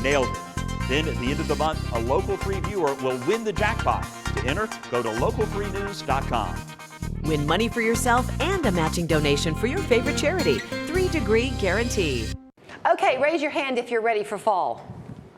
Nailed it. Then at the end of the month, a local 3 viewer will win the jackpot. To enter, go to local3news.com. Win money for yourself and a matching donation for your favorite charity. 3-degree guarantee. Okay, raise your hand if you're ready for fall.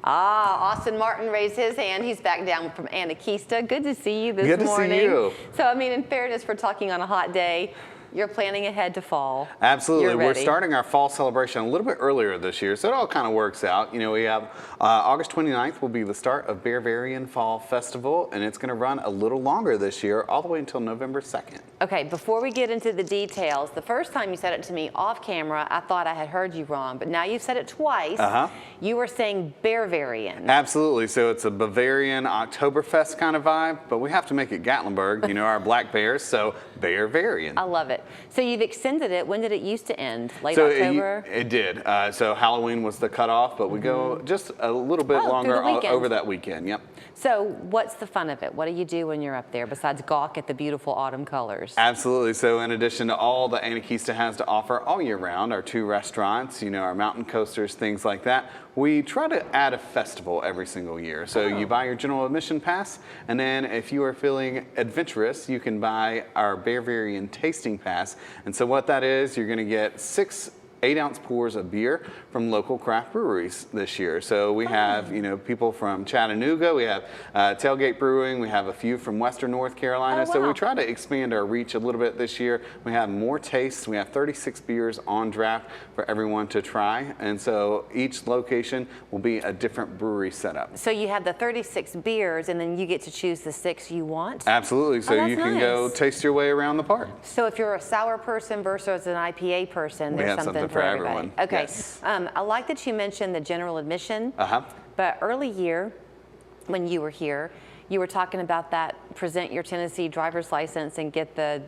Austin Martin raised his hand. He's back down from Anakeesta. Good to see you this morning. Good to see you. So, I mean, in fairness, we're talking on a hot day. You're planning ahead to fall. Absolutely. We're starting our fall celebration a little bit earlier this year, so it all kind of works out. You know, we have August 29th will be the start of Bear-varian Fall Festival, and it's going to run a little longer this year, all the way until November 2nd. Okay, before we get into the details, the first time you said it to me off camera, I thought I had heard you wrong, but now you've said it twice. You were saying Bear-varian. Absolutely. So it's a Bavarian Oktoberfest kind of vibe, but we have to make it Gatlinburg, you know, our black bears, so Bear-varian. I love it. So you've extended it. When did it used to end? Late October? It did. So Halloween was the cutoff, but we go just a little bit longer over that weekend. Yep. So what's the fun of it? What do you do when you're up there besides gawk at the beautiful autumn colors? Absolutely. So in addition to all that Anakeesta has to offer all year round, our 2 restaurants, you know, our mountain coasters, things like that, we try to add a festival every single year. So you buy your general admission pass, and then if you are feeling adventurous, you can buy our Bear-varian tasting pass. And so what that is, you're going to get 6 8-ounce pours of beer from local craft breweries this year. So we have, you know, people from Chattanooga, we have Tailgate Brewing, we have a few from Western North Carolina. So we try to expand our reach a little bit this year. We have more tastes. We have 36 beers on draft for everyone to try. And so each location will be a different brewery setup. So you have the 36 beers, and then you get to choose the 6 you want? Absolutely. So you can go taste your way around the park. So if you're a sour person versus an IPA person, there's something for everyone. Okay. Yes. I like that you mentioned the general admission. But early year, when you were here, you were talking about that present your Tennessee driver's license and get the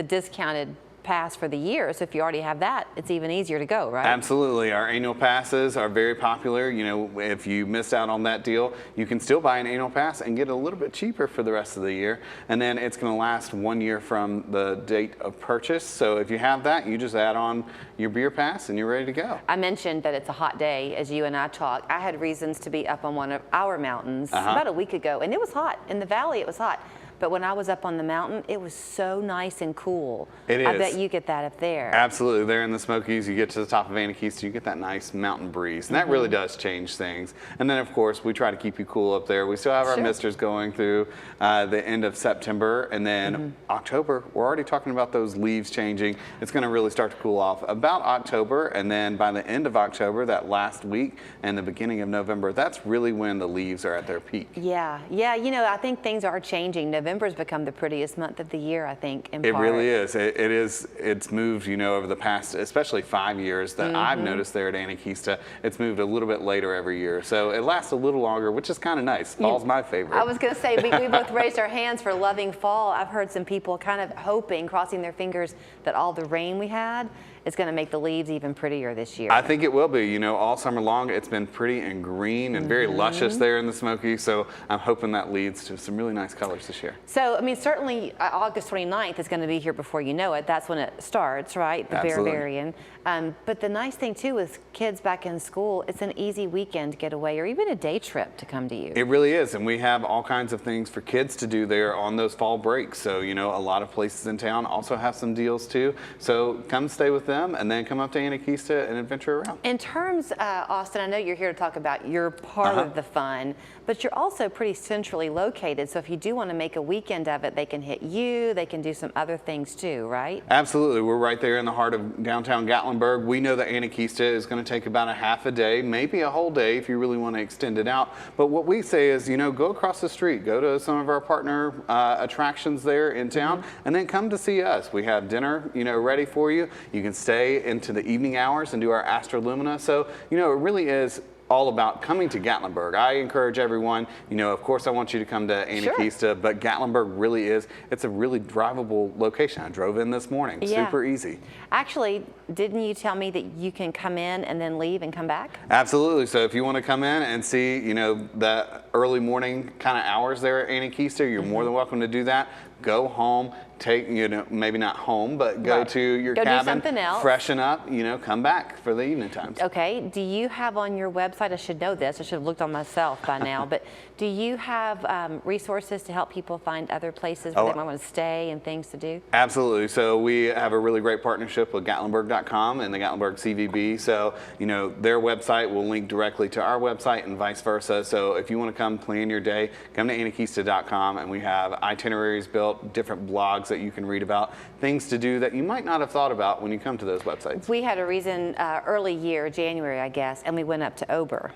discounted pass for the year. So if you already have that, it's even easier to go, right? Absolutely. Our annual passes are very popular. You know, if you missed out on that deal, you can still buy an annual pass and get it a little bit cheaper for the rest of the year. And then it's going to last 1 year from the date of purchase. So if you have that, you just add on your beer pass and you're ready to go. I mentioned that it's a hot day as you and I talk. I had reasons to be up on one of our mountains about a week ago, and it was hot. In the valley, it was hot. But when I was up on the mountain, it was so nice and cool. It is. I bet you get that up there. Absolutely. There in the Smokies, you get to the top of Anakeesta, you get that nice mountain breeze. And that really does change things. And then, of course, we try to keep you cool up there. We still have our misters going through the end of September. And then October, we're already talking about those leaves changing. It's going to really start to cool off about October. And then by the end of October, that last week and the beginning of November, that's really when the leaves are at their peak. Yeah. Yeah. You know, I think things are changing. November's become the prettiest month of the year, I think, in part. It really is. It is. It's moved, you know, over the past, especially 5 years that I've noticed there at Anakeesta. It's moved a little bit later every year. So it lasts a little longer, which is kind of nice. Fall's my favorite. I was going to say, we both raised our hands for loving fall. I've heard some people kind of hoping, crossing their fingers, that all the rain we had is going to make the leaves even prettier this year. I think it will be. You know, all summer long, it's been pretty and green and very luscious there in the Smokies. So I'm hoping that leads to some really nice colors this year. So, I mean, certainly August 29th is going to be here before you know it. That's when it starts, right? The Bear-varian. But the nice thing, too, is kids back in school, it's an easy weekend getaway or even a day trip to come to you. It really is. And we have all kinds of things for kids to do there on those fall breaks. So, you know, a lot of places in town also have some deals, too. So come stay with them and then come up to Anakeesta and adventure around. In terms, Austin, I know you're here to talk about your part of the fun, but you're also pretty centrally located. So if you do want to make a weekend of it, they can hit you. They can do some other things too, right? Absolutely. We're right there in the heart of downtown Gatlinburg. We know that Anakeesta is going to take about a half a day, maybe a whole day if you really want to extend it out. But what we say is, you know, go across the street, go to some of our partner attractions there in town, and then come to see us. We have dinner, you know, ready for you. You can stay into the evening hours and do our Astrolumina. So, you know, it really is all about coming to Gatlinburg. I encourage everyone, you know, of course I want you to come to Anakeesta, but Gatlinburg really is, it's a really drivable location. I drove in this morning, super easy. Actually, didn't you tell me that you can come in and then leave and come back? Absolutely. So if you want to come in and see, you know, the early morning kind of hours there at Anakeesta, you're more than welcome to do that. go home, take, maybe not home, but go Right. to your Go do cabin, something else. freshen up, come back for the evening times. Okay, do you have on your website, I should know this, I should have looked on myself by now, but do you have resources to help people find other places where they might want to stay and things to do? Absolutely. So we have a really great partnership with Gatlinburg.com and the Gatlinburg CVB. So, their website will link directly to our website and vice versa. So if you want to come plan your day, come to Anakeesta.com, and we have itineraries built, different blogs that you can read about, things to do that you might not have thought about when you come to those websites. We had a reason early year, January, I guess, and we went up to Ober.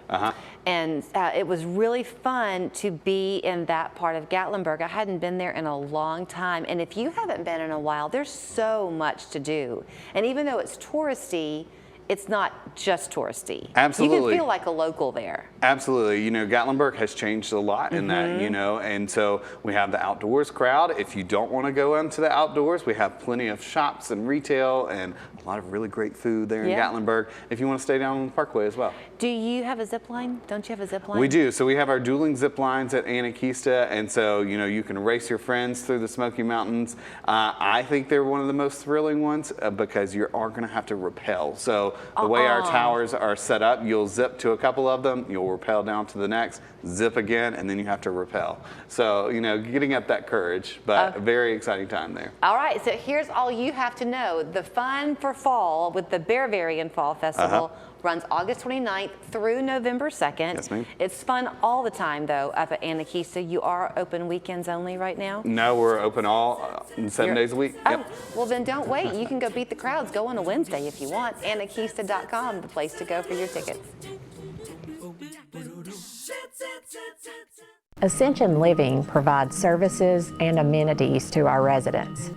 And it was really fun to be in that part of Gatlinburg. I hadn't been there in a long time. And if you haven't been in a while, there's so much to do. And even though it's touristy, it's not just touristy. Absolutely. You can feel like a local there. Absolutely. Gatlinburg has changed a lot in that, and so we have the outdoors crowd. If you don't want to go into the outdoors, we have plenty of shops and retail and a lot of really great food there in Gatlinburg if you want to stay down on the Parkway as well. Do you have a zip line? Don't you have a zip line? We do. So we have our dueling zip lines at Anakeesta, and so you can race your friends through the Smoky Mountains. I think they're one of the most thrilling ones because you are going to have to rappel. So the way our towers are set up, you'll zip to a couple of them, you'll rappel down to the next, zip again, and then you have to rappel. So getting up that courage, but a very exciting time there. All right, so here's all you have to know. The fun for fall with the Bear-varian Fall Festival runs August 29th through November 2nd. Yes, ma'am. It's fun all the time, though, up at Anakeesta. You are open weekends only right now? No, we're open all 7 days a week. Oh, well then don't wait. You can go beat the crowds. Go on a Wednesday if you want. Anakeesta.com, the place to go for your tickets. Ascension Living provides services and amenities to our residents.